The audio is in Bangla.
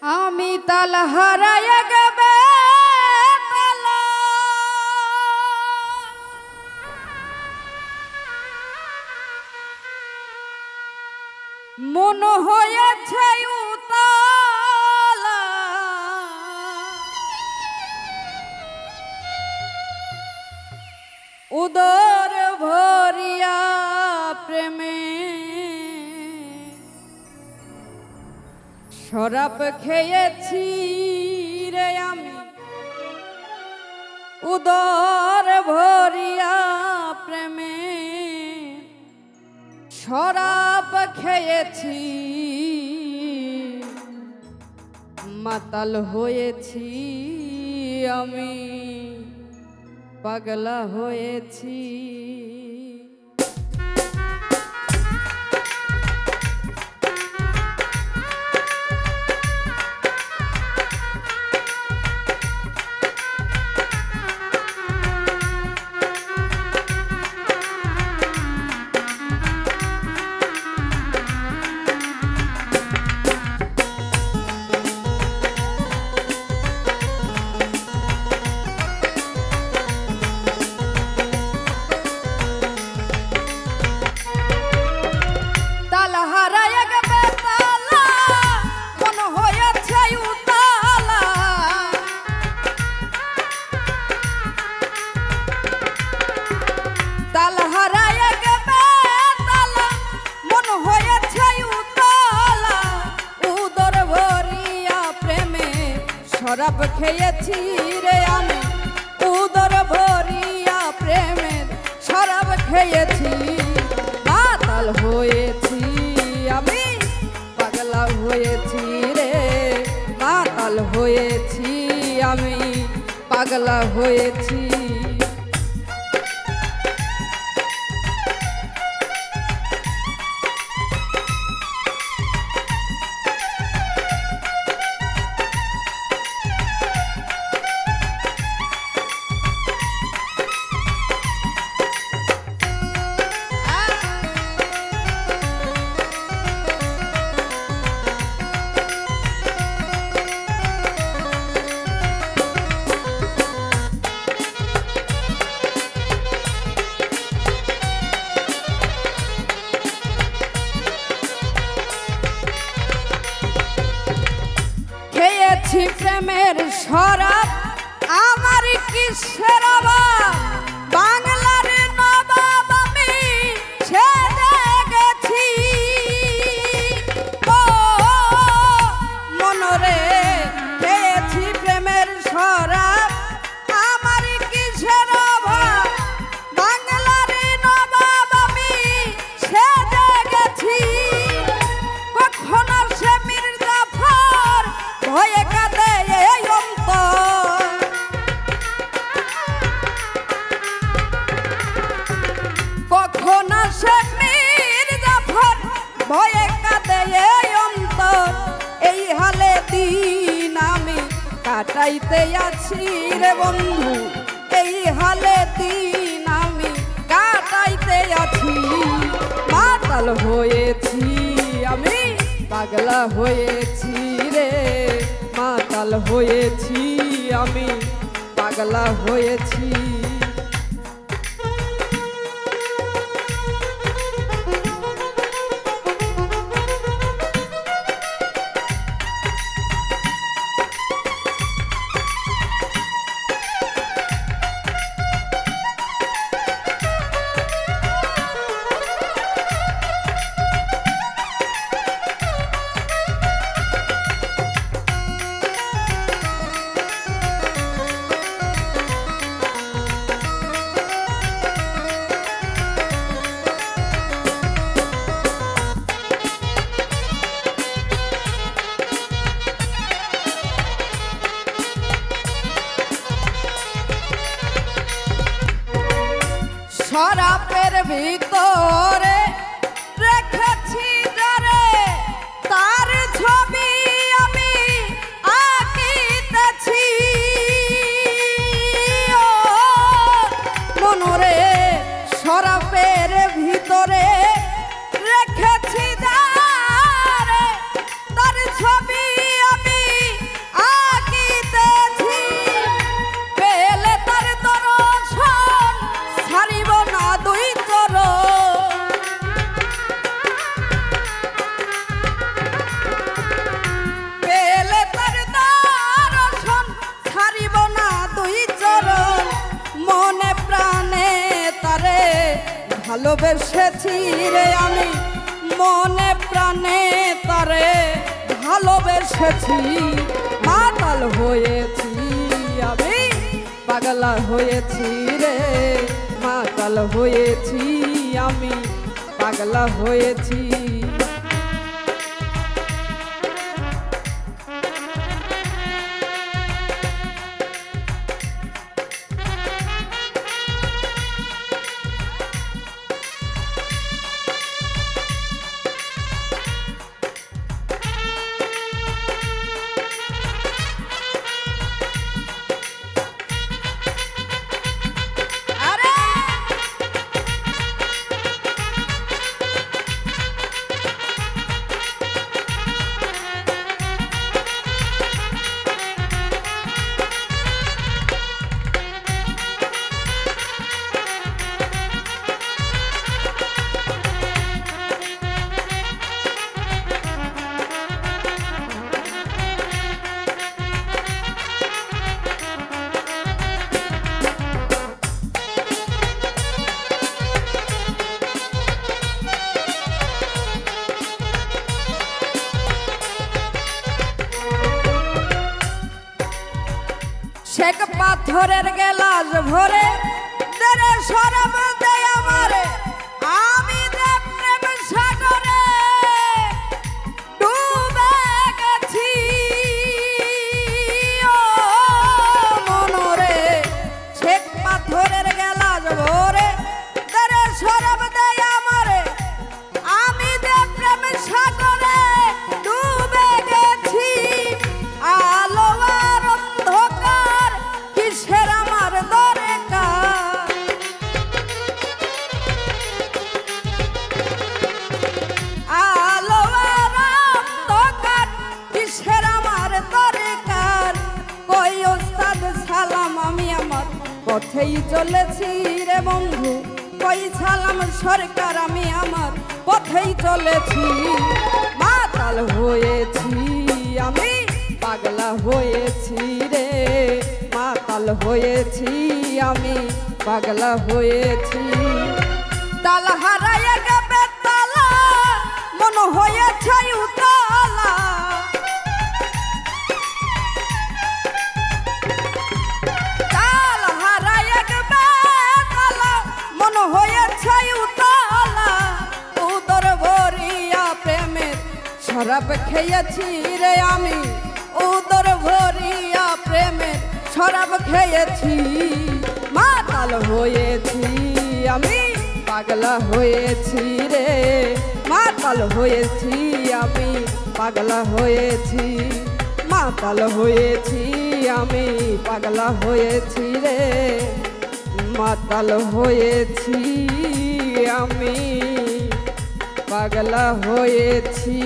আমি তাল হারাইয়া গেবে তালা মন হয়েছে উতালা উদর ভরিয়া প্রেমে শরাব খেয়েছি রে আমি উদর ভরিয়া প্রেমে শরাব খেয়েছি মাতাল হয়েছি আমি পাগলা হয়েছি শরাব খেয়েছি রে আমি উদর ভরিয়া প্রেমের শরাব খেয়েছি মাতাল হয়েছি আমি পাগলা হয়েছি রে মাতাল হয়েছি আমি পাগলা হয়েছি প্রেমের শরাব আমার কিসের অভাব বাংলার নবাব আমি ছেড়ে গেছি ও মনরে খেয়েছি প্রেমের শরাব আমার কিসের অভাব বাংলার নবাব আমি ছেড়ে গেছি কখনো সে মির্জাফর ভয়ে কাঁদে এই অন্তর কখনো সে মির্জাফর ভয়ে কাঁদে এই অন্তর এই হালে দিন আমি কাটাইতে আছি রে বন্ধু এই হালে দিন আমি কাটাইতে আছি মাতাল হয়েছি আমি পাগলা হয়েছি রে মাতাল হয়েছি আমি পাগলা হয়েছি শরাবের ভিতরে রেখেছি যারে তার ছবি আমি আঁকিতেছি মনরে শরাবের ভিতরে রেখেছি যারে তার ছবি আমি ভালোবেসেছি রে আমি মনে প্রাণে তারে ভালোবেসেছি মাতাল হয়েছি আমি পাগলা হয়েছি রে মাতাল হয়েছি আমি পাগলা হয়েছি শেখ পাথরের গেলাস ভরে তেরে শরাব দেয় আমারে আমি যে প্রেম সাগরে ডুবে গেছি ও মনরে শেখ পাথরের গেলাস ভরে তেরে শরাব দেয় আমারে আমি যে প্রেম সাগরে ডুবে গেছি আলো আর অন্ধকার কিসের আমার দরকার আলো আর অন্ধকার কিসের আমার দরকার কই ওস্তাদ সালাম আমি আমার পথেই চলেছি রে বন্ধু কই সালাম সরকার আমি আমার পথেই চলেছি মাতাল হয়েছি আমি পাগলা হয়েছি রে মাতাল হয়েছি আমি পাগলা হয়েছি তাল হারায় গেবে তালা মন হয়েছে উতালা তাল হারায় গেবে তালা মন হয়েছে উতালা উদর ভরিয়া প্রেমের শরাব খেয়েছি রে আমি উদর ভরিয়া প্রেমের শরাব খেয়েছি মাতাল হয়েছি আমি পাগলা হয়েছি রে মাতাল হয়েছি আমি পাগলা হয়েছি মাতাল হয়েছি আমি পাগলা হয়েছি রে মাতাল হয়েছি আমি পাগলা হয়েছি।